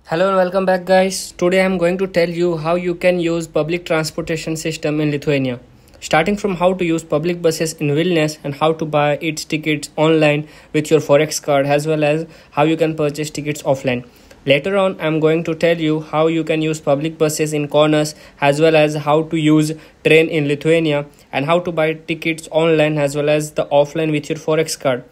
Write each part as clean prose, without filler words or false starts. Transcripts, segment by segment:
Hello and welcome back guys. Today I am going to tell you how you can use public transportation system in Lithuania. Starting from how to use public buses in Vilnius and how to buy its tickets online with your Forex card as well as how you can purchase tickets offline. Later on I am going to tell you how you can use public buses in Kaunas as well as how to use train in Lithuania and how to buy tickets online as well as the offline with your Forex card.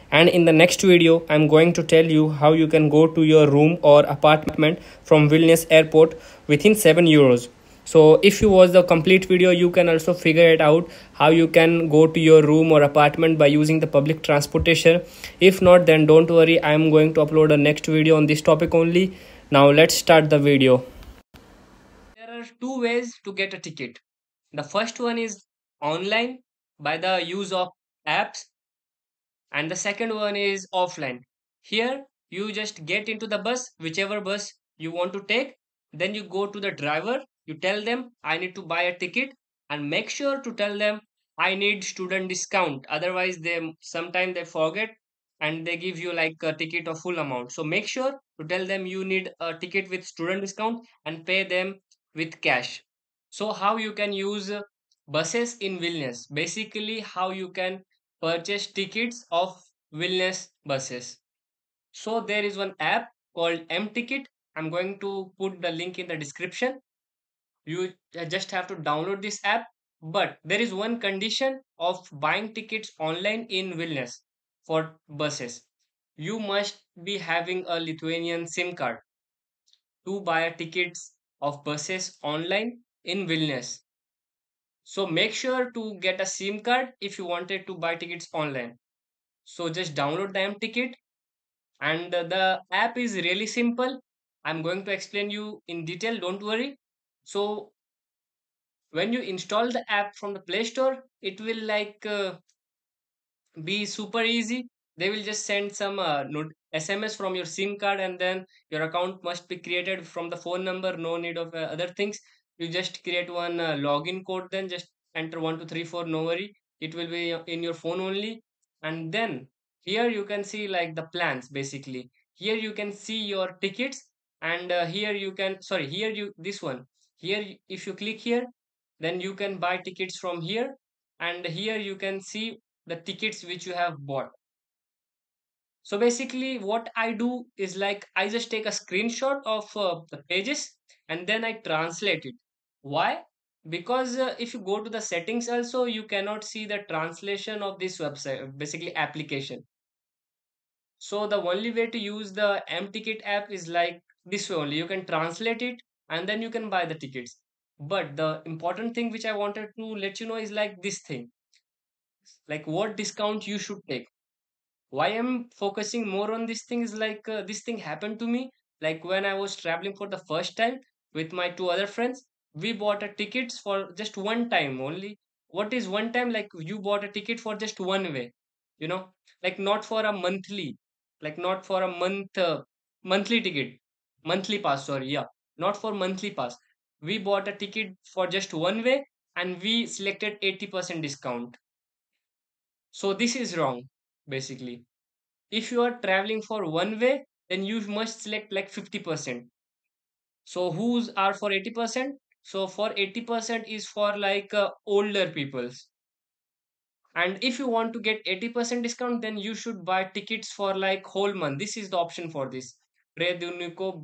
And in the next video I'm going to tell you how you can go to your room or apartment from Vilnius airport within 7 euros. So if you watch the complete video you can also figure it out how you can go to your room or apartment by using the public transportation. If not, then don't worry, I am going to upload a next video on this topic only. Now let's start the video. There are two ways to get a ticket. The first one is online by the use of apps, and the second one is offline. Here you just get into the bus, whichever bus you want to take, then you go to the driver, you tell them I need to buy a ticket, and make sure to tell them I need student discount, otherwise they sometimes they forget and they give you like a ticket of full amount. So make sure to tell them you need a ticket with student discount and pay them with cash. So how you can use buses in Vilnius, basically how you can purchase tickets of Vilnius buses. So there is one app called M Ticket. I'm going to put the link in the description. You just have to download this app. But there is one condition of buying tickets online in Vilnius for buses. You must be having a Lithuanian SIM card to buy tickets of buses online in Vilnius. So make sure to get a SIM card if you wanted to buy tickets online. So just download the M Ticket, and the app is really simple. I'm going to explain you in detail, don't worry. So when you install the app from the Play Store, it will be super easy. They will just send some SMS from your SIM card, and then your account must be created from the phone number. No need of other things. You just create one login code, then just enter 1234. No worry, it will be in your phone only. And then here you can see like the plans basically. Here you can see your tickets, and here you can sorry here you this one here if you click here, then you can buy tickets from here, and here you can see the tickets which you have bought. So basically what I do is like I just take a screenshot of the pages and then I translate it. Why? Because if you go to the settings also, you cannot see the translation of this website basically application. So the only way to use the M-Ticket app is like this way only. You can translate it and then you can buy the tickets. But the important thing which I wanted to let you know is like this thing, like what discount you should take. Why I'm focusing more on this thing is like this thing happened to me like when I was traveling for the first time with my two other friends. We bought a tickets for just one time only. What is one time? Like you bought a ticket for just one way, you know, like not for a monthly, like not for a monthly ticket, monthly pass, sorry, yeah, not for monthly pass. We bought a ticket for just one way and we selected 80% discount. So this is wrong basically. If you are traveling for one way, then you must select like 50%. So who's are for 80%? So for 80% is for like older peoples. And if you want to get 80% discount, then you should buy tickets for like whole month. This is the option for this. Redunico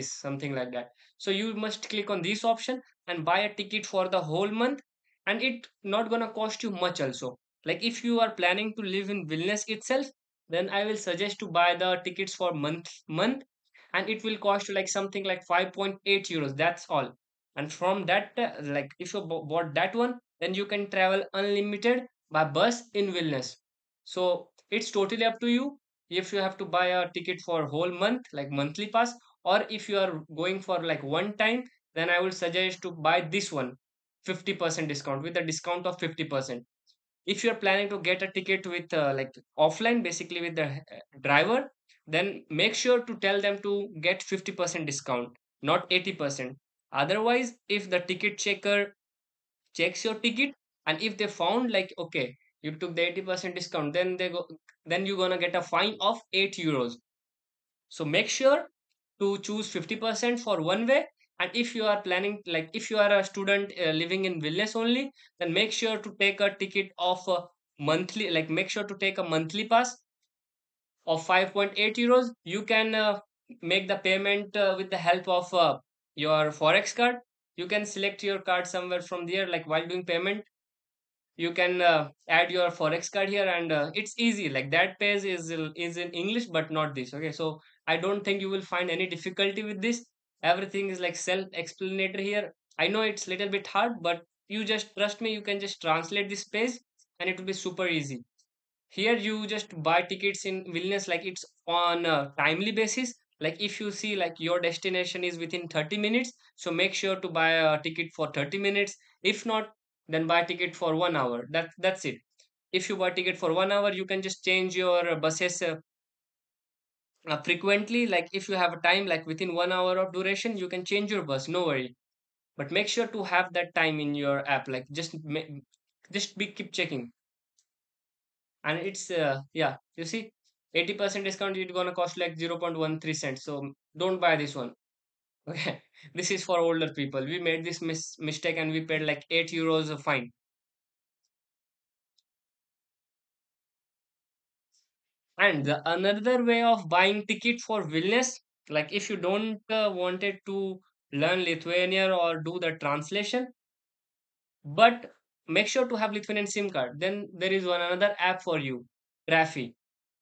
something like that. So you must click on this option and buy a ticket for the whole month, and it not gonna cost you much also. Like if you are planning to live in Vilnius itself, then I will suggest to buy the tickets for month, and it will cost you like something like 5.8 euros. That's all. And from that, like if you bought that one, then you can travel unlimited by bus in Vilnius. So it's totally up to you if you have to buy a ticket for whole month, like monthly pass, or if you are going for like one time, then I would suggest to buy this one, 50% discount with a discount of 50%. If you're planning to get a ticket with like offline, basically with the driver, then make sure to tell them to get 50% discount, not 80%. Otherwise, if the ticket checker checks your ticket and if they found like okay, you took the 80% discount, then you're gonna get a fine of 8 euros. So make sure to choose 50% for one way. And if you are planning, like if you are a student living in Vilnius only, then make sure to take a ticket of monthly, like make sure to take a monthly pass of 5.8 euros. You can make the payment with the help of your forex card. You can select your card somewhere from there, like while doing payment you can add your forex card here, and it's easy. Like that page is in English but not this. Okay, so I don't think you will find any difficulty with this. Everything is like self explanatory here. I know it's little bit hard, but you just trust me, you can just translate this page and it will be super easy. Here you just buy tickets in Vilnius, like it's on a timely basis. Like if you see like your destination is within 30 minutes, so make sure to buy a ticket for 30 minutes. If not, then buy ticket for 1 hour. That's it. If you buy ticket for 1 hour, you can just change your buses frequently. Like if you have a time like within 1 hour of duration, you can change your bus, no worry. But make sure to have that time in your app. Like just be keep checking. And it's yeah, you see, 80% discount, it's gonna cost like 0.13 cents. So don't buy this one. Okay, this is for older people. We made this mistake and we paid like 8 euros a fine. And the another way of buying ticket for Vilnius, like if you don't wanted to learn Lithuania or do the translation, but make sure to have Lithuanian SIM card, then there is one another app for you, Trafi.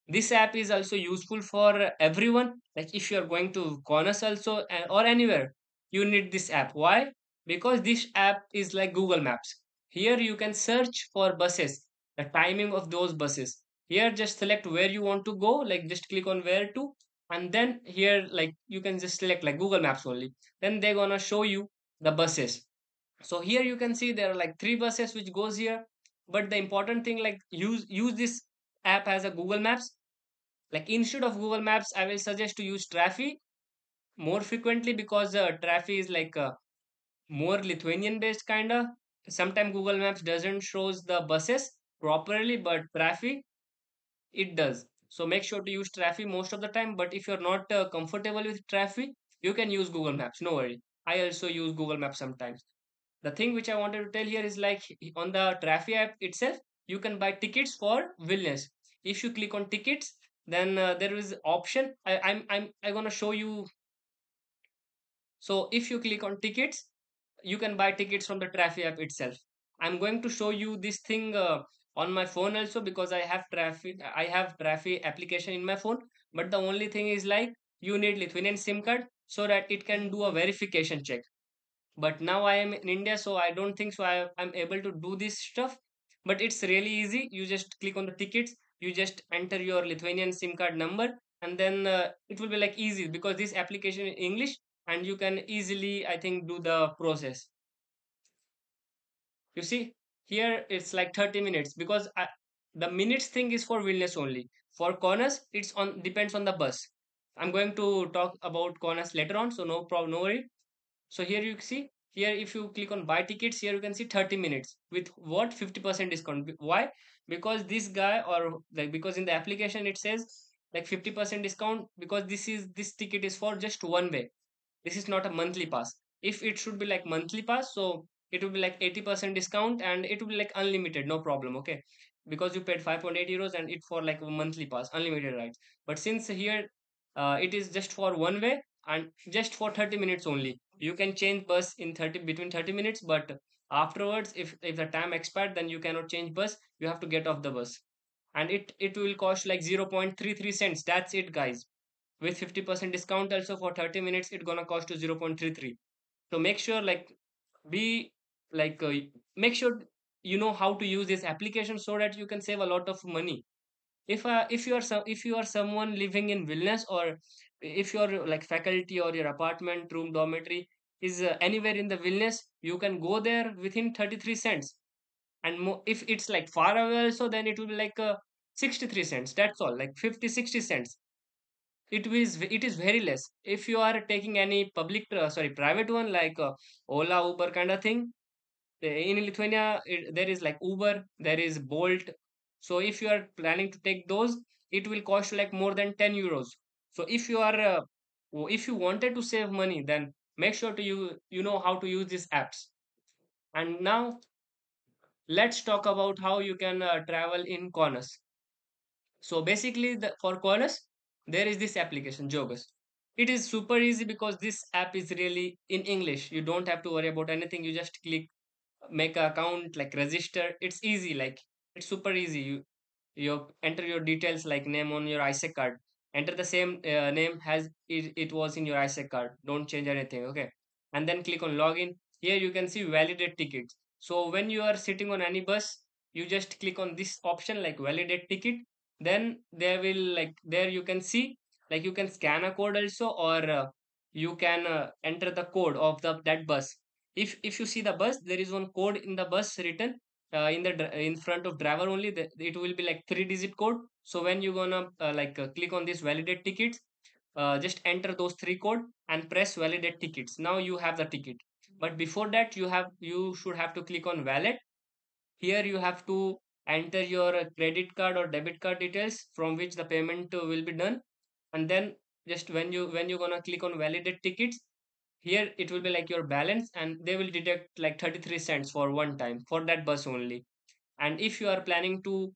This app is also useful for everyone. Like if you are going to Kaunas also or anywhere, you need this app. Why? Because this app is like Google Maps. Here you can search for buses, the timing of those buses. Here just select where you want to go, like just click on where to, and then here like you can just select like Google Maps only. Then they're gonna show you the buses. So here you can see there are like three buses which goes here. But the important thing, like use this app as a Google Maps. Like instead of Google Maps, I will suggest to use Trafi more frequently, because Trafi is like more Lithuanian based kind of. Sometimes Google Maps doesn't shows the buses properly, but Trafi it does. So make sure to use Trafi most of the time. But if you're not comfortable with Trafi, you can use Google Maps. No worry. I also use Google Maps sometimes. The thing which I wanted to tell here is like on the Trafi app itself, you can buy tickets for Vilnius. If you click on tickets, then there is option. I'm gonna show you. So if you click on tickets, you can buy tickets from the Trafi app itself. I'm going to show you this thing on my phone also, because I have Trafi application in my phone. But the only thing is like you need Lithuanian SIM card so that it can do a verification check. But now I am in India, so I don't think so I'm able to do this stuff. But it's really easy. You just click on the tickets, you just enter your Lithuanian SIM card number, and then it will be like easy, because this application in English, and you can easily, I think, do the process. You see, here it's like 30 minutes, because the minutes thing is for Vilnius only. For Kaunas, it's on depends on the bus. I'm going to talk about Kaunas later on, so no problem, no worry. So here you see, here if you click on buy tickets, here you can see 30 minutes with what 50% discount. Why? Because this guy, or like because in the application it says like 50% discount, because this ticket is for just one way. This is not a monthly pass. If it should be like monthly pass, so it will be like 80% discount and it will be like unlimited, no problem. Okay, because you paid 5.8 euros and it for like a monthly pass, unlimited rides. But since here it is just for one way and just for 30 minutes only, you can change bus in 30 between 30 minutes. But afterwards, if the time expired, then you cannot change bus, you have to get off the bus. And it will cost like 0.33 cents. That's it, guys. With 50% discount also, for 30 minutes it gonna cost you 0.33. So make sure like be like make sure you know how to use this application, so that you can save a lot of money. If you are someone living in Vilnius, or if you're like faculty, or your apartment room dormitory is anywhere in the Vilnius, you can go there within 33 cents. And if it's like far away also, then it will be like 63 cents. That's all, like 50-60 cents. It is very less. If you are taking any sorry, private one, like Ola, Uber kind of thing. In Lithuania, there is like Uber, there is Bolt. So if you are planning to take those, it will cost you like more than 10 euros. So if you are if you wanted to save money, then make sure to you know how to use these apps. And now let's talk about how you can travel in Qantas. So basically, for Qantas, there is this application Jogus. It is super easy because this app is really in English. You don't have to worry about anything. You just click make an account, like register. It's easy, like it's super easy. You enter your details like name on your ISEC card. Enter the same name as it was in your ISEC card. Don't change anything, okay? And then click on login. Here you can see validate tickets. So when you are sitting on any bus, you just click on this option like validate ticket. Then there will, like, there you can see, like, you can scan a code also, or you can enter the code of that bus. If you see the bus, there is one code in the bus written in front of driver only. It will be like 3-digit code. So when you gonna click on this validate tickets, just enter those 3 code and press validate tickets. Now you have the ticket. But before that, you should have to click on wallet. Here you have to enter your credit card or debit card details from which the payment will be done. And then just when you gonna click on validate tickets, here it will be like your balance, and they will deduct like 33 cents for one time for that bus only. And if you are planning to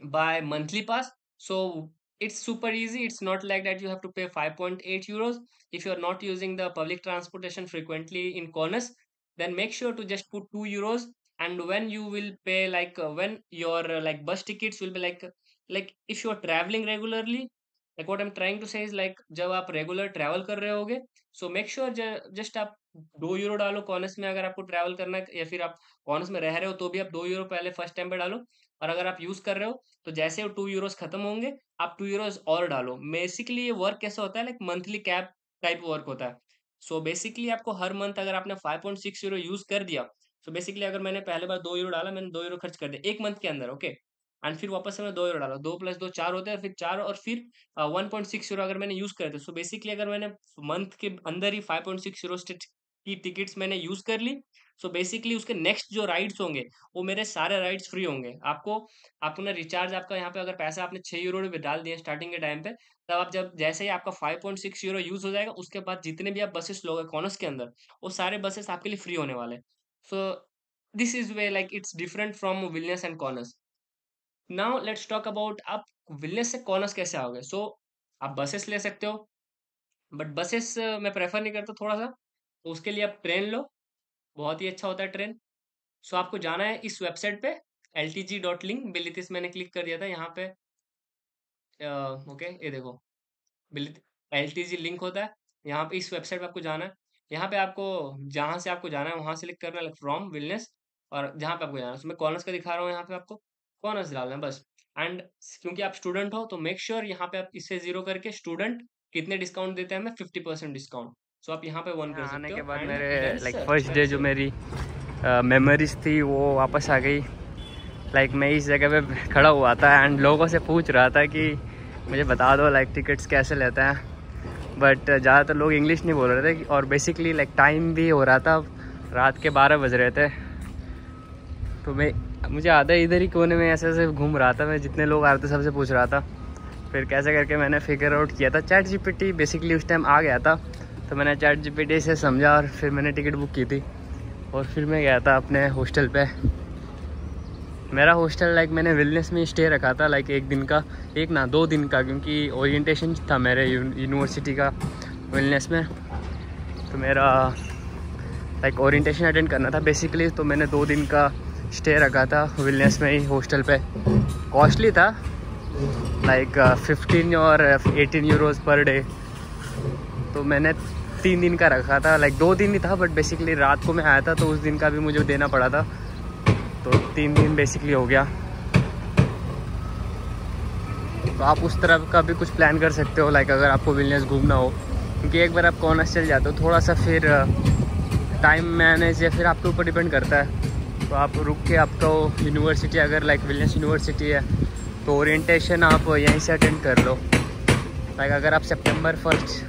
buy monthly pass, so it's super easy. It's not like that you have to pay 5.8 euros. If you're not using the public transportation frequently in Kaunas, then make sure to just put 2 euros. And when you will pay, like when your like bus tickets will be like if you're traveling regularly, like what I'm trying to say is, like जब आप regular travel कर रहे होगे, so make sure just आप 2 euro डालो conus में। अगर आपको ट्रैवल करना है या फिर आप कॉनस में रह रहे हो, तो भी आप 2 यूरो पहले फर्स्ट टाइम पे डालो। और अगर आप यूज कर रहे हो, तो जैसे वो 2 यूरोस खत्म होंगे, आप 2 यूरोस और डालो। बेसिकली ये वर्क कैसा होता है, like monthly cab type work होता है। सो बेसिकली आपको हर मंथ अगर आपने 5.6 यूरो यूज कर दिया, सो बेसिकली अगर मैंने पहले बार 2 यूरो डाला, मैंने 2 यूरो खर्च कर दिया एक मंथ के अंदर, ओके। एंड फिर वापस से मैंने 2 यूरो डाला, 2 + 2 4 होते हैं, फिर 4 और फिर 1.6 यूरो अगर मैंने यूज करे थे। सो बेसिकली अगर मैंने मंथ के अंदर ही 5.6 यूरो की टिकट्स मैंने यूज कर ली, सो बेसिकली उसके नेक्स्ट जो राइड्स होंगे, वो मेरे सारे राइड्स फ्री होंगे। आपको ना रिचार्ज, आपका यहाँ पे अगर पैसा आपने 6 यूरो भी डाल दिए स्टार्टिंग के टाइम पे, तब आप जब जैसे ही आपका 5.6 यूरो यूज हो जाएगा, उसके बाद जितने भी आप बसेस लोगे कॉनस के अंदर, वो सारे बसेस आपके लिए फ्री होने वाले। So this is way, like it's different from Vilnius and conus. Now let's talk about आप विलनियस से कॉनस कैसे आओगे। सो आप बसेस ले सकते हो, बट बसेस मैं प्रेफर नहीं करता थोड़ा सा। तो उसके लिए आप ट्रेन लो, बहुत ही अच्छा होता है ट्रेन। सो आपको जाना है इस वेबसाइट पे ltg.link, बिलितिस मैंने क्लिक कर दिया था यहाँ पे। ओके, ये देखो, बिलित LTG लिंक होता है। यहाँ पे इस वेबसाइट पे आपको जाना है। यहाँ पे आपको जहाँ से आपको जाना है वहाँ सेलेक्ट करना है, फ्रॉम विलनेस, और जहाँ पे आपको जाना है। तो मैं कॉनर्स का दिखा रहा हूँ, यहाँ पे आपको कॉनर्स डालना है बस। एंड क्योंकि आप स्टूडेंट हो, तो मेक श्योर यहाँ पे आप इससे 0 करके स्टूडेंट कितने डिस्काउंट देते हैं, हमें 50% डिस्काउंट। सो आप यहाँ पे 1 कर यहाँ आने सकते के हो। बाद एंड मेरे लाइक फर्स्ट डे जो मेरी मेमोरीज थी वो वापस आ गई। लाइक मैं इस जगह पे खड़ा हुआ था एंड लोगों से पूछ रहा था कि मुझे बता दो लाइक टिकट्स कैसे लेते हैं, बट ज़्यादातर लोग इंग्लिश नहीं बोल रहे थे। और बेसिकली लाइक टाइम भी हो रहा था, रात के 12 बज रहे थे। तो मुझे आधा इधर ही कोने में ऐसे ऐसे घूम रहा था, मैं जितने लोग आ रहे थे सबसे पूछ रहा था। फिर कैसे करके मैंने फिगर आउट किया था, चैट जीपीटी बेसिकली उस टाइम आ गया था, तो मैंने चैट जीपीटी से समझा और फिर मैंने टिकट बुक की थी। और फिर मैं गया था अपने हॉस्टल पे। मेरा हॉस्टल लाइक मैंने विलनेस में स्टे रखा था, लाइक 1 दिन का, 2 दिन का, क्योंकि ओरिएंटेशन था मेरे यूनिवर्सिटी का विलनेस में। तो मेरा लाइक ओरिएंटेशन अटेंड करना था बेसिकली, तो मैंने 2 दिन का स्टे रखा था विलनेस में ही हॉस्टल पे। कॉस्टली था, लाइक 15 और 18 यूरोज़ पर डे। तो मैंने 3 दिन का रखा था, लाइक 2 दिन ही था, बट बेसिकली रात को मैं आया था, तो उस दिन का भी मुझे देना पड़ा था। तो 3 दिन बेसिकली हो गया। तो आप उस तरह का भी कुछ प्लान कर सकते हो, लाइक अगर आपको विलनेस घूमना हो, क्योंकि एक बार आप कॉनर्स चल जाते हो, थोड़ा सा फिर टाइम मैनेज या फिर आपके ऊपर डिपेंड करता है। तो आप रुक के आपको यूनिवर्सिटी, अगर लाइक विलनेस यूनिवर्सिटी है, तो ओरिएंटेशन आप यहीं से अटेंड कर लो। लाइक अगर आप सितंबर 1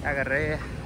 क्या कर रहे हैं।